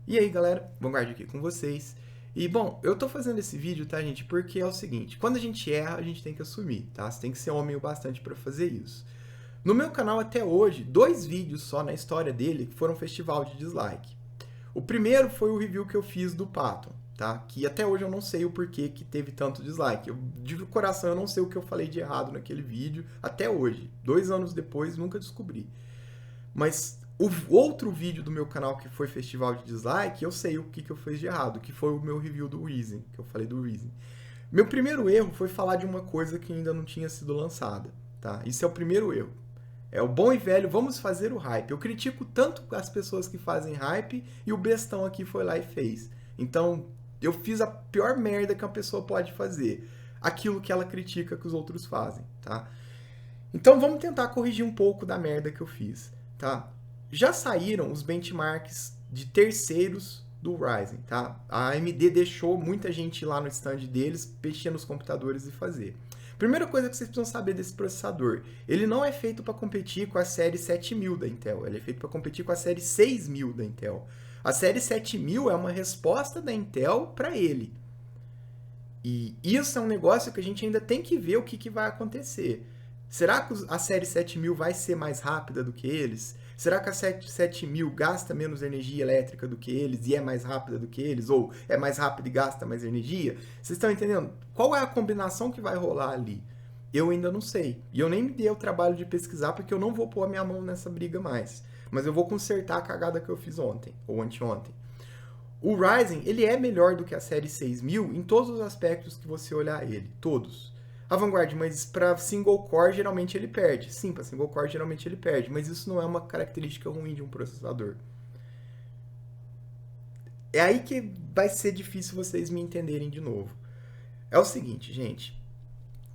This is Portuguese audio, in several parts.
E aí galera, Vanguard aqui com vocês. E bom, eu tô fazendo esse vídeo, tá gente, porque é o seguinte, quando a gente erra, a gente tem que assumir, tá? Você tem que ser homem o bastante pra fazer isso. No meu canal até hoje, 2 vídeos só na história dele foram festival de dislike. O primeiro foi o review que eu fiz do Patton, tá? Que até hoje eu não sei o porquê que teve tanto dislike. De coração eu não sei o que eu falei de errado naquele vídeo, até hoje. 2 anos depois, nunca descobri. Mas o outro vídeo do meu canal que foi festival de dislike, eu sei o que eu fiz de errado, que foi o meu review do Reason, que eu falei do Reason. Meu primeiro erro foi falar de uma coisa que ainda não tinha sido lançada, tá? Isso é o primeiro erro. É o bom e velho, vamos fazer o hype. Eu critico tanto as pessoas que fazem hype e o bestão aqui foi lá e fez. Então, eu fiz a pior merda que uma pessoa pode fazer. Aquilo que ela critica que os outros fazem, tá? Então vamos tentar corrigir um pouco da merda que eu fiz, tá? Já saíram os benchmarks de terceiros do Ryzen, tá? A AMD deixou muita gente ir lá no stand deles, mexer nos computadores e fazer. Primeira coisa que vocês precisam saber desse processador, ele não é feito para competir com a série 7000 da Intel, ele é feito para competir com a série 6000 da Intel. A série 7000 é uma resposta da Intel para ele. E isso é um negócio que a gente ainda tem que ver o que vai acontecer. Será que a série 7000 vai ser mais rápida do que eles? Será que a 7000 gasta menos energia elétrica do que eles e é mais rápida do que eles? Ou é mais rápida e gasta mais energia? Vocês estão entendendo? Qual é a combinação que vai rolar ali? Eu ainda não sei. E eu nem me dei o trabalho de pesquisar porque eu não vou pôr a minha mão nessa briga mais. Mas eu vou consertar a cagada que eu fiz ontem, ou anteontem. O Ryzen, ele é melhor do que a série 6000 em todos os aspectos que você olhar ele, todos. A Vanguard, mas para single core geralmente ele perde. Sim, para single core geralmente ele perde, mas isso não é uma característica ruim de um processador. É aí que vai ser difícil vocês me entenderem de novo. É o seguinte, gente.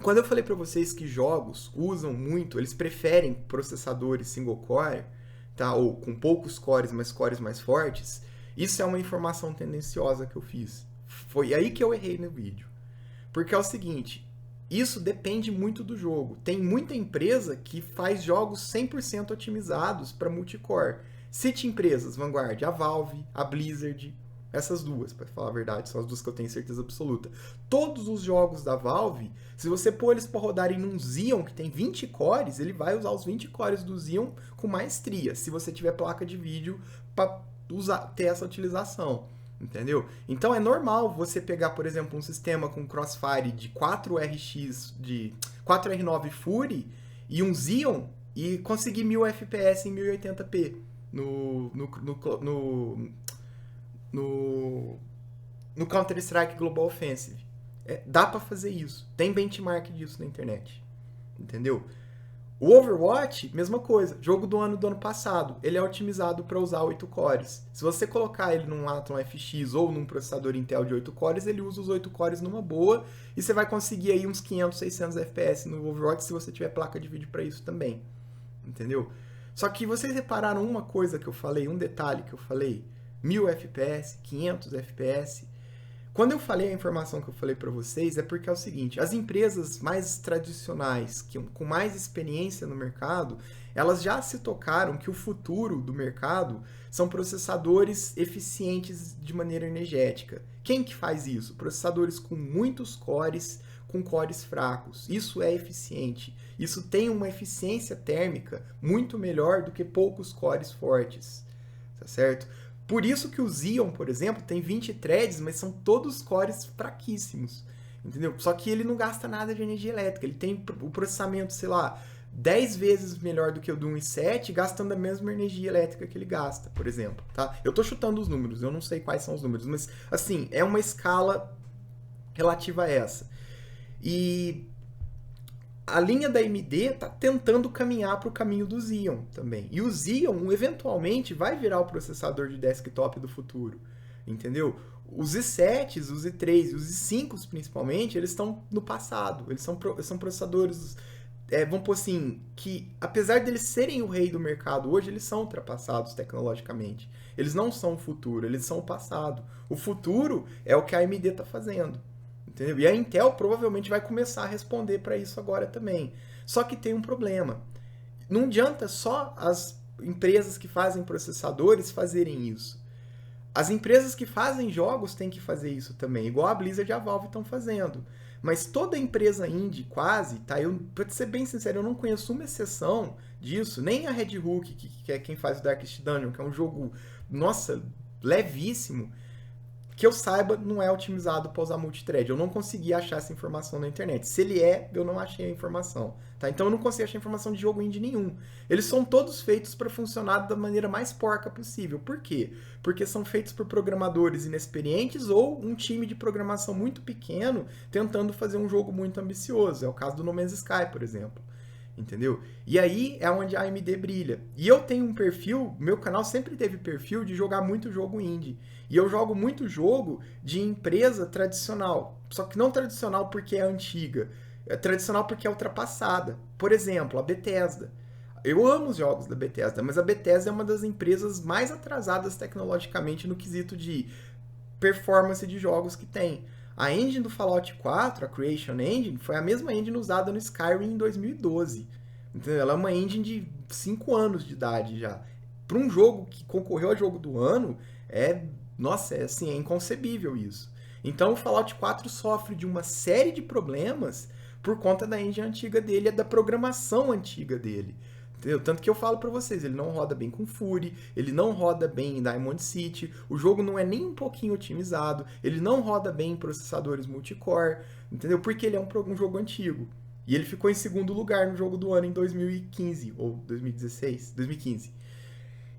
Quando eu falei para vocês que jogos usam muito, eles preferem processadores single core, tá? Ou com poucos cores, mas cores mais fortes, isso é uma informação tendenciosa que eu fiz. Foi aí que eu errei no vídeo. Porque é o seguinte, isso depende muito do jogo. Tem muita empresa que faz jogos 100% otimizados para multicore. Cite empresas, Vanguard, a Valve, a Blizzard, essas duas, para falar a verdade, são as duas que eu tenho certeza absoluta. Todos os jogos da Valve, se você pôr eles para rodarem num Xeon que tem 20 cores, ele vai usar os 20 cores do Xeon com maestria, se você tiver placa de vídeo para ter essa utilização. Entendeu? Então é normal você pegar, por exemplo, um sistema com Crossfire de 4RX, de 4R9 Fury e um Xeon e conseguir 1000 FPS em 1080p no, no Counter-Strike Global Offensive. Dá para fazer isso. Tem benchmark disso na internet. Entendeu? O Overwatch, mesma coisa. Jogo do ano passado. Ele é otimizado para usar 8 cores. Se você colocar ele num Atom FX ou num processador Intel de 8 cores, ele usa os 8 cores numa boa e você vai conseguir aí uns 500, 600 FPS no Overwatch se você tiver placa de vídeo para isso também. Entendeu? Só que vocês repararam uma coisa que eu falei, um detalhe que eu falei? 1000 FPS, 500 FPS. Quando eu falei a informação que eu falei para vocês, é porque é o seguinte, as empresas mais tradicionais, com mais experiência no mercado, elas já se tocaram que o futuro do mercado são processadores eficientes de maneira energética. Quem que faz isso? Processadores com muitos cores, com cores fracos. Isso é eficiente. Isso tem uma eficiência térmica muito melhor do que poucos cores fortes. Tá certo? Por isso que o Xeon, por exemplo, tem 20 threads, mas são todos cores fraquíssimos. Entendeu? Só que ele não gasta nada de energia elétrica. Ele tem o processamento, sei lá, 10 vezes melhor do que o do 1 i7, gastando a mesma energia elétrica que ele gasta, por exemplo. Tá? Eu tô chutando os números, eu não sei quais são os números, mas assim, é uma escala relativa a essa. E a linha da AMD está tentando caminhar para o caminho do Xeon também. E o Xeon, eventualmente, vai virar o processador de desktop do futuro. Entendeu? Os i7s, os i3 e os i5s, principalmente, eles estão no passado. Eles são processadores, vamos pôr assim, que apesar deles serem o rei do mercado hoje, eles são ultrapassados tecnologicamente. Eles não são o futuro, eles são o passado. O futuro é o que a AMD está fazendo. Entendeu? E a Intel provavelmente vai começar a responder para isso agora também. Só que tem um problema. Não adianta só as empresas que fazem processadores fazerem isso. As empresas que fazem jogos têm que fazer isso também, igual a Blizzard e a Valve estão fazendo. Mas toda empresa indie, quase, tá? Pra ser bem sincero, eu não conheço uma exceção disso, nem a Red Hook, que é quem faz o Darkest Dungeon, que é um jogo, nossa, levíssimo, que eu saiba, não é otimizado para usar multithread. Eu não consegui achar essa informação na internet. Se ele é, eu não achei a informação. Tá? Então eu não consegui achar informação de jogo indie nenhum. Eles são todos feitos para funcionar da maneira mais porca possível. Por quê? Porque são feitos por programadores inexperientes ou um time de programação muito pequeno tentando fazer um jogo muito ambicioso. É o caso do No Man's Sky, por exemplo. Entendeu? E aí é onde a AMD brilha. E eu tenho um perfil, meu canal sempre teve perfil de jogar muito jogo indie. E eu jogo muito jogo de empresa tradicional. Só que não tradicional porque é antiga. É tradicional porque é ultrapassada. Por exemplo, a Bethesda. Eu amo os jogos da Bethesda, mas a Bethesda é uma das empresas mais atrasadas tecnologicamente no quesito de performance de jogos que tem. A engine do Fallout 4, a Creation Engine, foi a mesma engine usada no Skyrim em 2012. Então, ela é uma engine de 5 anos de idade já. Para um jogo que concorreu ao jogo do ano, nossa, é inconcebível isso. Então o Fallout 4 sofre de uma série de problemas por conta da engine antiga dele e da programação antiga dele. Entendeu? Tanto que eu falo pra vocês, ele não roda bem com Fury, ele não roda bem em Diamond City, o jogo não é nem um pouquinho otimizado, ele não roda bem em processadores multicore, entendeu? Porque ele é um jogo antigo. E ele ficou em segundo lugar no jogo do ano em 2015, ou 2016, 2015.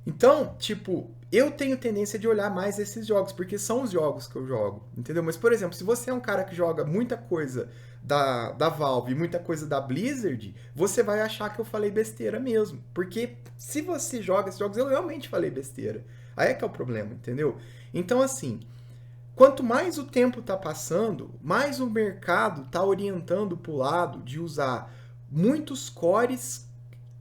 Então, tipo, eu tenho tendência de olhar mais esses jogos, porque são os jogos que eu jogo, entendeu? Mas, por exemplo, se você é um cara que joga muita coisa da Valve e muita coisa da Blizzard, você vai achar que eu falei besteira mesmo. Porque se você joga esses jogos, eu realmente falei besteira. Aí é que é o problema, entendeu? Então, assim, quanto mais o tempo tá passando, mais o mercado tá orientando pro lado de usar muitos cores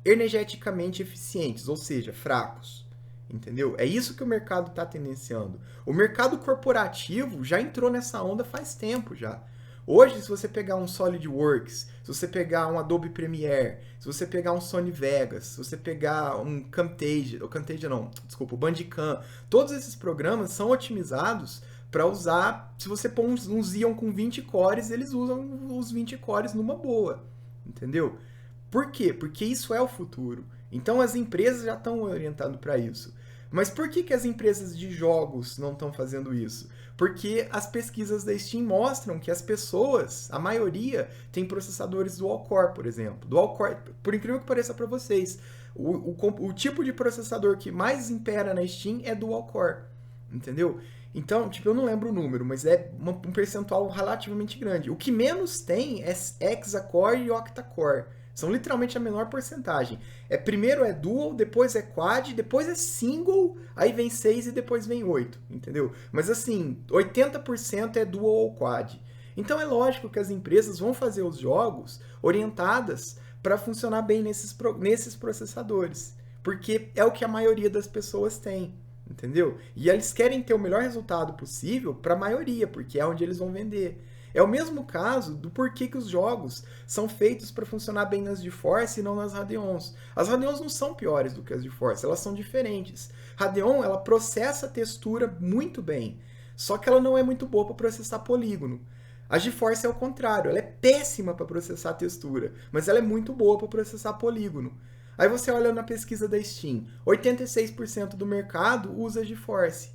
energeticamente eficientes, ou seja, fracos. Entendeu? É isso que o mercado está tendenciando. O mercado corporativo já entrou nessa onda faz tempo já. Hoje, se você pegar um SolidWorks, se você pegar um Adobe Premiere, se você pegar um Sony Vegas, se você pegar um Camtasia, o Bandicam, todos esses programas são otimizados para usar, se você pôr uns Xeon com 20 cores, eles usam os 20 cores numa boa, entendeu? Por quê? Porque isso é o futuro. Então as empresas já estão orientando para isso. Mas por que as empresas de jogos não estão fazendo isso? Porque as pesquisas da Steam mostram que as pessoas, a maioria, tem processadores dual core, por exemplo. Dual core, por incrível que pareça para vocês, o tipo de processador que mais impera na Steam é dual core, entendeu? Então, tipo, eu não lembro o número, mas é um percentual relativamente grande. O que menos tem é hexa-core e octa-core. São literalmente a menor porcentagem. Primeiro é dual, depois é quad, depois é single, aí vem 6 e depois vem 8, entendeu? Mas assim, 80% é dual ou quad. Então é lógico que as empresas vão fazer os jogos orientadas para funcionar bem nesses processadores. Porque é o que a maioria das pessoas tem, entendeu? E eles querem ter o melhor resultado possível para a maioria, porque é onde eles vão vender. É o mesmo caso do porquê que os jogos são feitos para funcionar bem nas GeForce e não nas Radeons. As Radeons não são piores do que as GeForce, elas são diferentes. Radeon, ela processa a textura muito bem, só que ela não é muito boa para processar polígono. A GeForce é o contrário, ela é péssima para processar textura, mas ela é muito boa para processar polígono. Aí você olha na pesquisa da Steam, 86% do mercado usa GeForce,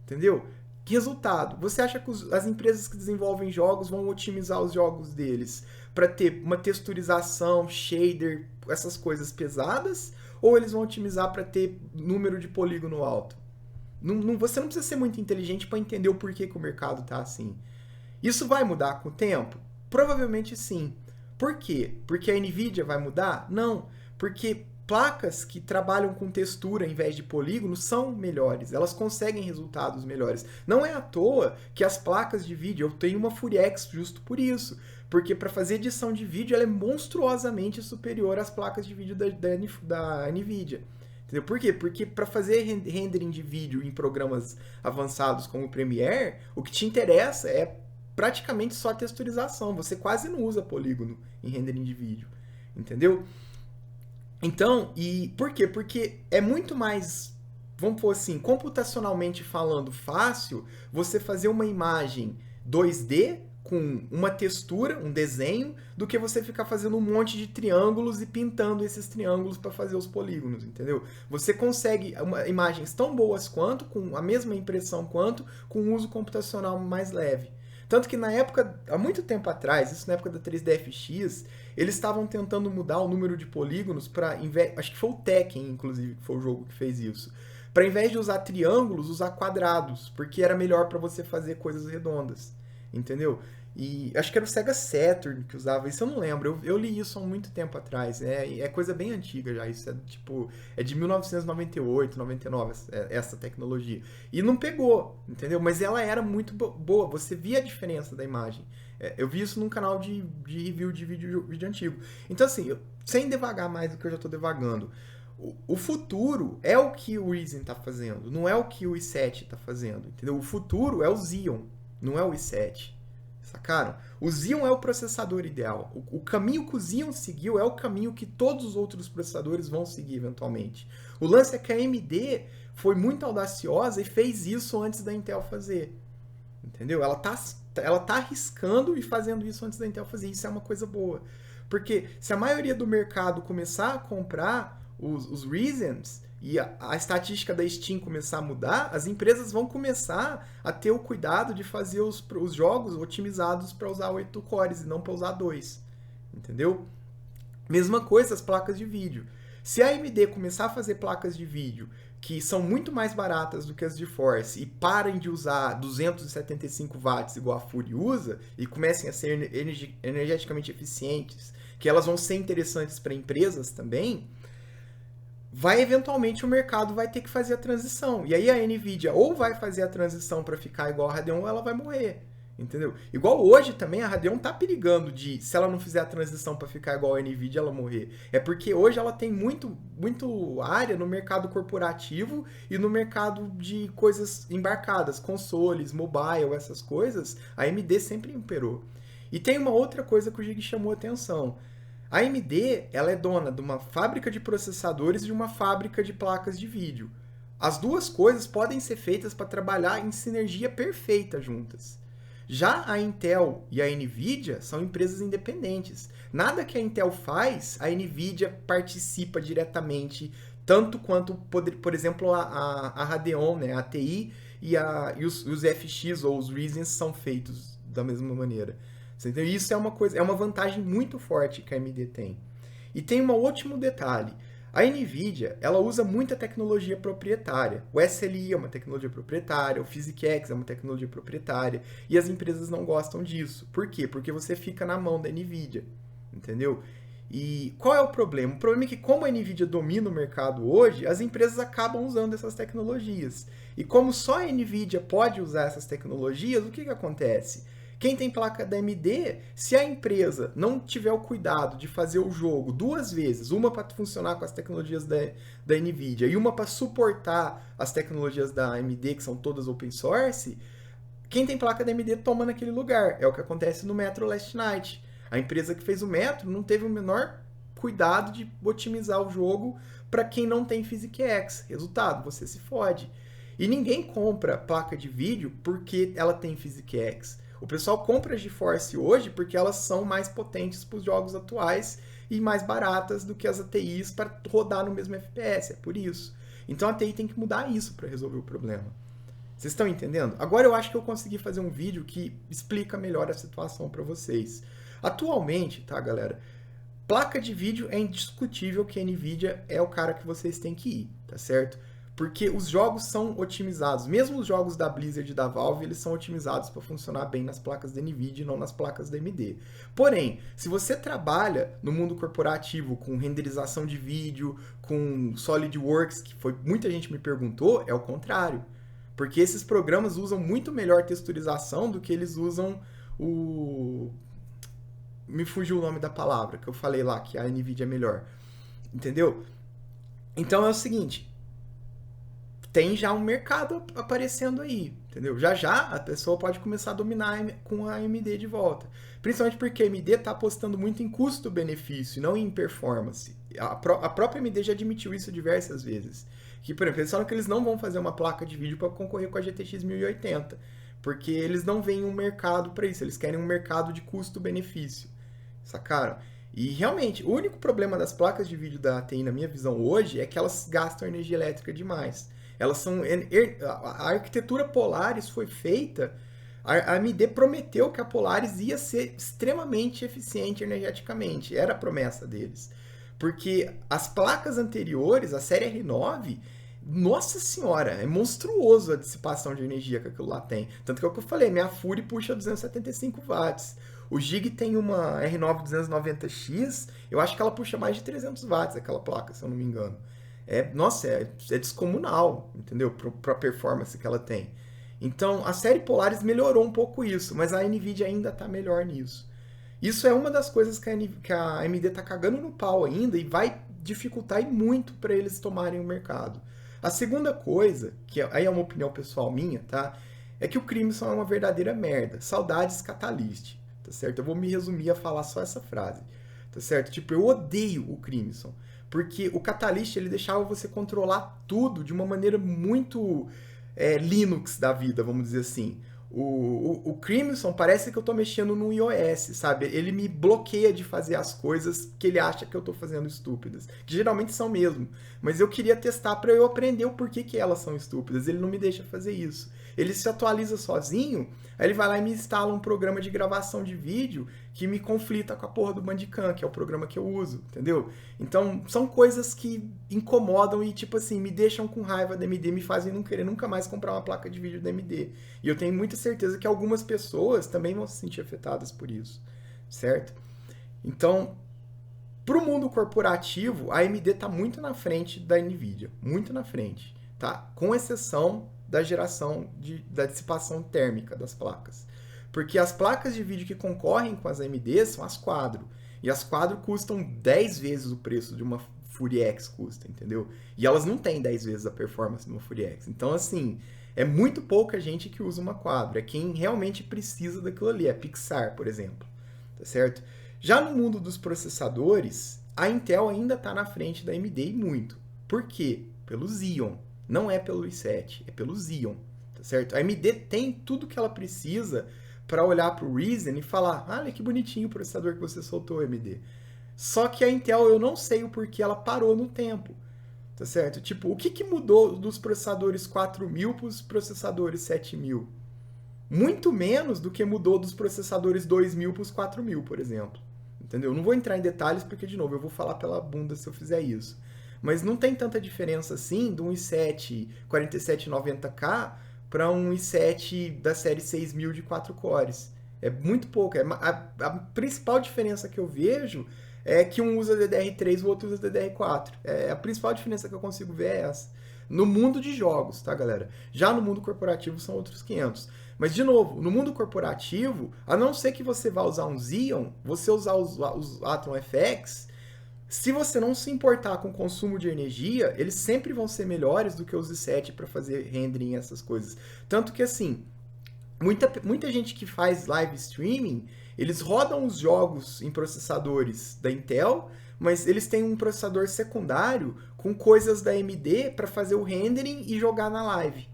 entendeu? Resultado, você acha que as empresas que desenvolvem jogos vão otimizar os jogos deles para ter uma texturização, shader, essas coisas pesadas? Ou eles vão otimizar para ter número de polígono alto? Você não precisa ser muito inteligente para entender o porquê que o mercado está assim. Isso vai mudar com o tempo? Provavelmente sim. Por quê? Porque a NVIDIA vai mudar? Não. Porque placas que trabalham com textura em vez de polígono são melhores, elas conseguem resultados melhores. Não é à toa que as placas de vídeo, eu tenho uma Furiex justo por isso, porque para fazer edição de vídeo ela é monstruosamente superior às placas de vídeo da NVIDIA. Entendeu? Por quê? Porque para fazer rendering de vídeo em programas avançados como o Premiere, o que te interessa é praticamente só a texturização, você quase não usa polígono em rendering de vídeo, entendeu? Então, e por quê? Porque é muito mais vamos pôr assim, computacionalmente falando fácil, você fazer uma imagem 2D com uma textura, um desenho, do que você ficar fazendo um monte de triângulos e pintando esses triângulos para fazer os polígonos, entendeu? Você consegue imagens tão boas quanto, com a mesma impressão quanto, com um uso computacional mais leve. Tanto que na época, há muito tempo atrás, isso na época da 3DFX, eles estavam tentando mudar o número de polígonos para, acho que foi o Tekken, inclusive, que foi o jogo que fez isso. Para, em vez de usar triângulos, usar quadrados, porque era melhor para você fazer coisas redondas, entendeu? E acho que era o Sega Saturn que usava isso, eu não lembro. Eu li isso há muito tempo atrás. É coisa bem antiga já. Isso é tipo. É de 1998, 99, essa tecnologia. E não pegou, entendeu? Mas ela era muito boa. Você via a diferença da imagem. Eu vi isso num canal de review de vídeo antigo. Então, assim, sem devagar mais do que eu já estou devagando. O futuro é o que o Ryzen está fazendo, não é o que o i7 está fazendo, entendeu? O futuro é o Xeon, não é o i7. Sacaram? O Xeon é o processador ideal. O caminho que o Xeon seguiu é o caminho que todos os outros processadores vão seguir eventualmente. O lance é que a AMD foi muito audaciosa e fez isso antes da Intel fazer. Entendeu? Ela tá arriscando e fazendo isso antes da Intel fazer. Isso é uma coisa boa. Porque se a maioria do mercado começar a comprar os Ryzens e a estatística da Steam começar a mudar, as empresas vão começar a ter o cuidado de fazer os jogos otimizados para usar 8 cores e não para usar 2. Entendeu? Mesma coisa as placas de vídeo. Se a AMD começar a fazer placas de vídeo que são muito mais baratas do que as de Force e parem de usar 275 watts igual a Fury usa e comecem a ser energeticamente eficientes, que elas vão ser interessantes para empresas também, eventualmente o mercado vai ter que fazer a transição. E aí a Nvidia ou vai fazer a transição para ficar igual a Radeon ou ela vai morrer. Entendeu? Igual hoje também a Radeon tá perigando de, se ela não fizer a transição para ficar igual a Nvidia, ela morrer. É porque hoje ela tem muito área no mercado corporativo e no mercado de coisas embarcadas, consoles, mobile, essas coisas, a AMD sempre imperou. E tem uma outra coisa que o Gig chamou a atenção. A AMD, ela é dona de uma fábrica de processadores e de uma fábrica de placas de vídeo. As duas coisas podem ser feitas para trabalhar em sinergia perfeita juntas. Já a Intel e a Nvidia são empresas independentes. Nada que a Intel faz, a Nvidia participa diretamente, tanto quanto, por exemplo, a Radeon, né? A TI e os FX ou os Ryzen são feitos da mesma maneira. Então, isso é uma coisa, é uma vantagem muito forte que a AMD tem. E tem um último detalhe. A Nvidia, ela usa muita tecnologia proprietária. O SLI é uma tecnologia proprietária, o PhysicX é uma tecnologia proprietária, e as empresas não gostam disso. Por quê? Porque você fica na mão da Nvidia, entendeu? E qual é o problema? O problema é que como a Nvidia domina o mercado hoje, as empresas acabam usando essas tecnologias. E como só a Nvidia pode usar essas tecnologias, o que acontece? Quem tem placa da AMD, se a empresa não tiver o cuidado de fazer o jogo duas vezes, uma para funcionar com as tecnologias da NVIDIA e uma para suportar as tecnologias da AMD, que são todas open source, quem tem placa da AMD toma naquele lugar. É o que acontece no Metro Last Night. A empresa que fez o Metro não teve o menor cuidado de otimizar o jogo para quem não tem PhysicX. Resultado, você se fode. E ninguém compra placa de vídeo porque ela tem PhysicX. O pessoal compra as GeForce hoje porque elas são mais potentes para os jogos atuais e mais baratas do que as ATIs para rodar no mesmo FPS. É por isso. Então a TI tem que mudar isso para resolver o problema. Vocês estão entendendo? Agora eu acho que eu consegui fazer um vídeo que explica melhor a situação para vocês. Atualmente, tá, galera? Placa de vídeo é indiscutível que a NVIDIA é o cara que vocês têm que ir, tá certo? Porque os jogos são otimizados. Mesmo os jogos da Blizzard e da Valve, eles são otimizados para funcionar bem nas placas da NVIDIA e não nas placas da AMD. Porém, se você trabalha no mundo corporativo com renderização de vídeo, com SolidWorks, que foi muita gente me perguntou, é o contrário. Porque esses programas usam muito melhor texturização do que eles usam o... Me fugiu o nome da palavra, que eu falei lá, que a NVIDIA é melhor. Entendeu? Então é o seguinte... Tem já um mercado aparecendo aí, entendeu? Já a pessoa pode começar a dominar com a AMD de volta. Principalmente porque a AMD está apostando muito em custo-benefício, não em performance. A própria AMD já admitiu isso diversas vezes. Que, por exemplo, eles falam que eles não vão fazer uma placa de vídeo para concorrer com a GTX 1080, porque eles não veem um mercado para isso, eles querem um mercado de custo-benefício, sacaram? E realmente, o único problema das placas de vídeo da ATI, na minha visão hoje, é que elas gastam energia elétrica demais. Elas são. A arquitetura Polaris foi feita. A AMD prometeu que a Polaris ia ser extremamente eficiente energeticamente. Era a promessa deles. Porque as placas anteriores, a série R9, nossa senhora, é monstruoso a dissipação de energia que aquilo lá tem. Tanto que é o que eu falei, minha Fury puxa 275 watts. O Gig tem uma R9 290X, eu acho que ela puxa mais de 300 watts, aquela placa, se eu não me engano. Nossa, é descomunal, entendeu? Para a performance que ela tem. Então, a série Polaris melhorou um pouco isso, mas a NVIDIA ainda está melhor nisso. Isso é uma das coisas que a AMD está cagando no pau ainda e vai dificultar muito para eles tomarem o mercado. A segunda coisa, que aí é uma opinião pessoal minha, tá? É que o Crimson é uma verdadeira merda. Saudades Catalyst, tá certo? Eu vou me resumir a falar só essa frase, tá certo? Tipo, eu odeio o Crimson, porque o Catalyst ele deixava você controlar tudo de uma maneira muito Linux da vida, vamos dizer assim. O Crimson parece que eu tô mexendo no iOS, sabe? Ele me bloqueia de fazer as coisas que ele acha que eu tô fazendo estúpidas. Que geralmente são mesmo. Mas eu queria testar para eu aprender o porquê que elas são estúpidas. Ele não me deixa fazer isso. Ele se atualiza sozinho, aí ele vai lá e me instala um programa de gravação de vídeo que me conflita com a porra do Bandicam, que é o programa que eu uso, entendeu? Então, são coisas que incomodam e, tipo assim, me deixam com raiva da AMD, me fazem não querer nunca mais comprar uma placa de vídeo da AMD. E eu tenho muita certeza que algumas pessoas também vão se sentir afetadas por isso, certo? Então, para o mundo corporativo, a AMD está muito na frente da NVIDIA, muito na frente, tá? Com exceção da geração da dissipação térmica das placas. Porque as placas de vídeo que concorrem com as AMD são as Quadro. E as Quadro custam 10 vezes o preço de uma Fury X custa, entendeu? E elas não têm 10 vezes a performance de uma Fury X. Então, assim, é muito pouca gente que usa uma Quadro. É quem realmente precisa daquilo ali. É Pixar, por exemplo. Tá certo? Já no mundo dos processadores, a Intel ainda está na frente da AMD e muito. Por quê? Pelo Xeon. Não é pelo i7, é pelo Xeon. Tá certo? A AMD tem tudo que ela precisa para olhar para o Ryzen e falar: olha que bonitinho o processador que você soltou, AMD. Só que a Intel, eu não sei o porquê ela parou no tempo. Tá certo? Tipo, o que mudou dos processadores 4000 para os processadores 7000? Muito menos do que mudou dos processadores 2000 para os 4000, por exemplo. Entendeu? Não vou entrar em detalhes porque, de novo, eu vou falar pela bunda se eu fizer isso. Mas não tem tanta diferença assim de um i7 4790K para um i7 da série 6000 de 4 cores. É muito pouco. A principal diferença que eu vejo é que um usa DDR3 e o outro usa DDR4. A principal diferença que eu consigo ver é essa. No mundo de jogos, tá, galera? Já no mundo corporativo são outros 500. Mas, de novo, no mundo corporativo, a não ser que você vá usar um Xeon, você usar os Atom FX, se você não se importar com o consumo de energia, eles sempre vão ser melhores do que os i7 para fazer rendering e essas coisas. Tanto que, assim, muita gente que faz live streaming, eles rodam os jogos em processadores da Intel, mas eles têm um processador secundário com coisas da AMD para fazer o rendering e jogar na live.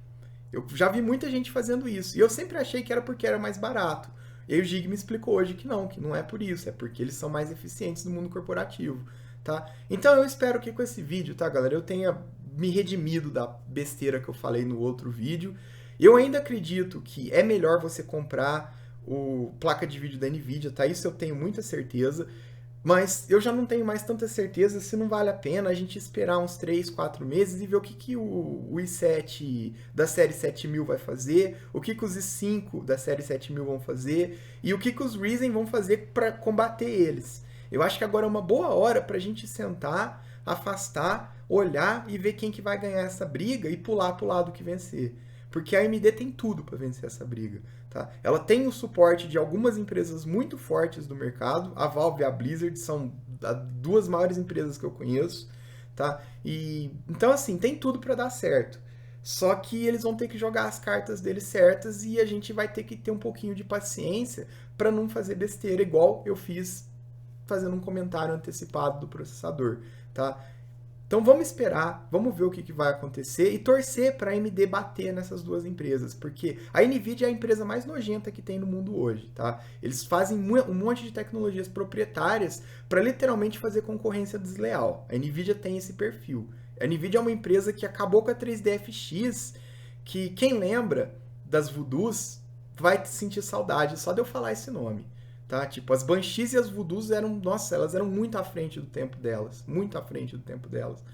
Eu já vi muita gente fazendo isso. E eu sempre achei que era porque era mais barato. E aí o Gig me explicou hoje que não é por isso. É porque eles são mais eficientes no mundo corporativo. Tá? Então eu espero que com esse vídeo, tá, galera, eu tenha me redimido da besteira que eu falei no outro vídeo. Eu ainda acredito que é melhor você comprar o placa de vídeo da NVIDIA, tá? Isso eu tenho muita certeza. Mas eu já não tenho mais tanta certeza se não vale a pena a gente esperar uns 3, 4 meses e ver o que o i7 da série 7000 vai fazer, o que os i5 da série 7000 vão fazer e o que os Ryzen vão fazer para combater eles. Eu acho que agora é uma boa hora para a gente sentar, afastar, olhar e ver quem que vai ganhar essa briga e pular para o lado que vencer. Porque a AMD tem tudo para vencer essa briga. Tá? Ela tem o suporte de algumas empresas muito fortes do mercado. A Valve e a Blizzard são as duas maiores empresas que eu conheço. Tá? Então, assim, tem tudo para dar certo. Só que eles vão ter que jogar as cartas deles certas e a gente vai ter que ter um pouquinho de paciência para não fazer besteira, igual eu fiz fazendo um comentário antecipado do processador, tá? Então vamos esperar, vamos ver o que vai acontecer e torcer para a AMD bater nessas duas empresas, porque a Nvidia é a empresa mais nojenta que tem no mundo hoje, tá? Eles fazem um monte de tecnologias proprietárias para literalmente fazer concorrência desleal. A Nvidia tem esse perfil. A Nvidia é uma empresa que acabou com a 3DFX, que quem lembra das Voodoos vai sentir saudade só de eu falar esse nome. Tá? Tipo, as Banshees e as Voodoos eram, nossa, elas eram muito à frente do tempo delas. Muito à frente do tempo delas.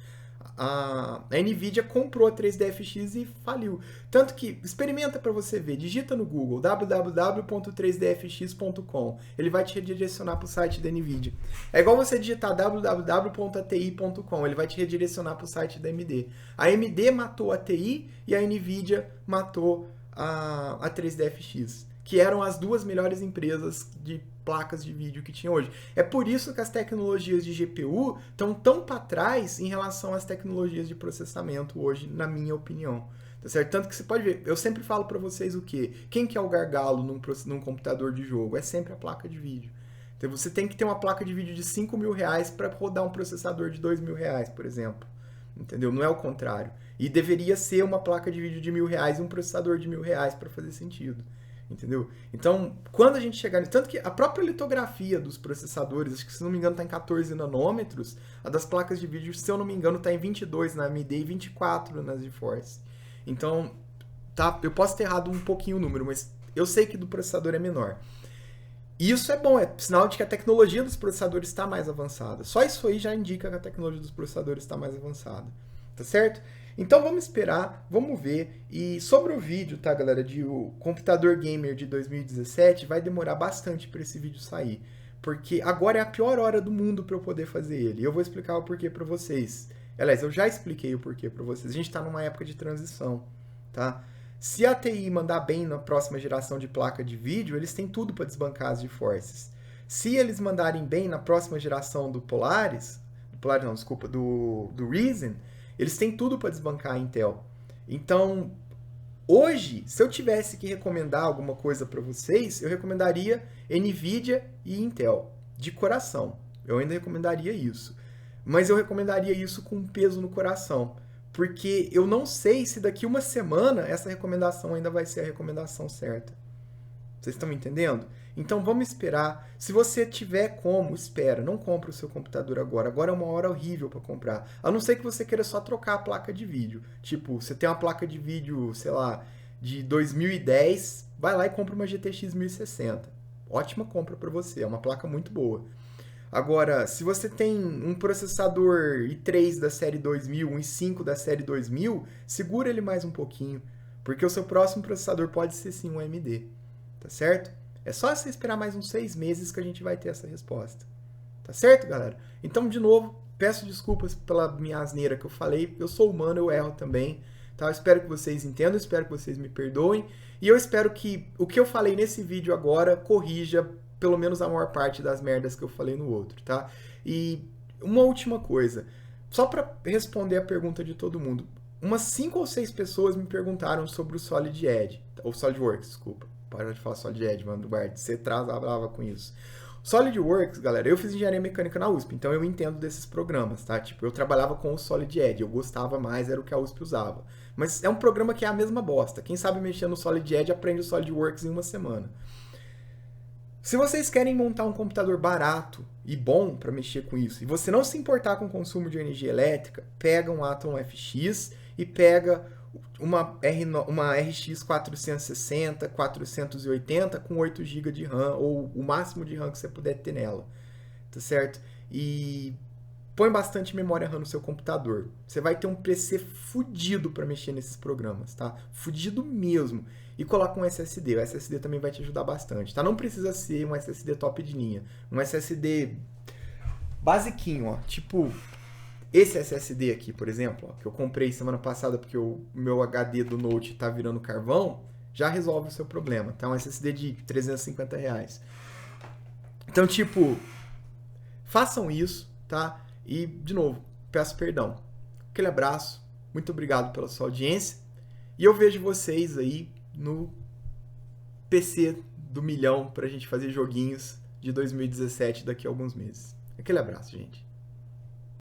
A Nvidia comprou a 3DFX e faliu. Tanto que, experimenta para você ver, digita no Google www.3dfx.com. Ele vai te redirecionar para o site da Nvidia. É igual você digitar www.ati.com. Ele vai te redirecionar para o site da AMD. A AMD matou a TI e a Nvidia matou a 3DFX. Que eram as duas melhores empresas de placas de vídeo que tinha hoje. É por isso que as tecnologias de GPU estão tão para trás em relação às tecnologias de processamento hoje, na minha opinião. Tá certo? Tanto que você pode ver, eu sempre falo para vocês o quê? Quem que é o gargalo num computador de jogo? É sempre a placa de vídeo. Então você tem que ter uma placa de vídeo de R$5.000 para rodar um processador de R$2.000, por exemplo. Entendeu? Não é o contrário. E deveria ser uma placa de vídeo de R$1.000 e um processador de R$1.000 para fazer sentido. Entendeu? Então, quando a gente chegar... Tanto que a própria litografia dos processadores, acho que se não me engano está em 14 nanômetros, a das placas de vídeo, se eu não me engano, está em 22 na AMD e 24 na GeForce. Então, tá, eu posso ter errado um pouquinho o número, mas eu sei que do processador é menor. E isso é bom, é sinal de que a tecnologia dos processadores está mais avançada. Só isso aí já indica que a tecnologia dos processadores está mais avançada. Tá certo? Então vamos esperar, vamos ver. E sobre o vídeo, tá, galera, de o computador gamer de 2017, vai demorar bastante para esse vídeo sair. Porque agora é a pior hora do mundo para eu poder fazer ele. E eu vou explicar o porquê para vocês. Aliás, eu já expliquei o porquê para vocês. A gente está numa época de transição, tá? Se a TI mandar bem na próxima geração de placa de vídeo, eles têm tudo para desbancar as GeForces. Se eles mandarem bem na próxima geração do Polaris não, desculpa, do Ryzen, eles têm tudo para desbancar a Intel. Então, hoje, se eu tivesse que recomendar alguma coisa para vocês, eu recomendaria Nvidia e Intel, de coração. Eu ainda recomendaria isso. Mas eu recomendaria isso com peso no coração. Porque eu não sei se daqui uma semana essa recomendação ainda vai ser a recomendação certa. Vocês estão me entendendo? Então vamos esperar. Se você tiver como, espera. Não compre o seu computador agora. Agora é uma hora horrível para comprar. A não ser que você queira só trocar a placa de vídeo. Tipo, você tem uma placa de vídeo, sei lá, de 2010, vai lá e compra uma GTX 1060. Ótima compra para você. É uma placa muito boa. Agora, se você tem um processador i3 da série 2000, um i5 da série 2000, segura ele mais um pouquinho. Porque o seu próximo processador pode ser sim um AMD. Tá certo? É só você esperar mais uns 6 meses que a gente vai ter essa resposta. Tá certo, galera? Então, de novo, peço desculpas pela minha asneira que eu falei. Eu sou humano, eu erro também. Tá? Eu espero que vocês entendam, espero que vocês me perdoem. E eu espero que o que eu falei nesse vídeo agora corrija pelo menos a maior parte das merdas que eu falei no outro, tá? E uma última coisa. Só para responder a pergunta de todo mundo. Umas 5 ou 6 pessoas me perguntaram sobre o Solid Edge. Ou SolidWorks, desculpa. Para de falar Solid Edge, mano, Bart. Você brava com isso. SolidWorks, galera, eu fiz engenharia mecânica na USP, então eu entendo desses programas, tá? Tipo, eu trabalhava com o Solid Edge, eu gostava mais, era o que a USP usava. Mas é um programa que é a mesma bosta. Quem sabe mexer no Solid Edge aprende o SolidWorks em uma semana. Se vocês querem montar um computador barato e bom para mexer com isso, e você não se importar com o consumo de energia elétrica, pega um Atom FX e pega uma RX 460, 480 com 8 GB de RAM, ou o máximo de RAM que você puder ter nela, tá certo? E põe bastante memória RAM no seu computador. Você vai ter um PC fudido para mexer nesses programas, tá? Fudido mesmo. E coloca um SSD. O SSD também vai te ajudar bastante, tá? Não precisa ser um SSD top de linha. Um SSD basiquinho, ó. Tipo esse SSD aqui, por exemplo, ó, que eu comprei semana passada porque o meu HD do Note tá virando carvão, já resolve o seu problema, tá? Um SSD de R$350. Então, tipo, façam isso, tá? E, de novo, peço perdão. Aquele abraço, muito obrigado pela sua audiência. E eu vejo vocês aí no PC do milhão pra gente fazer joguinhos de 2017 daqui a alguns meses. Aquele abraço, gente.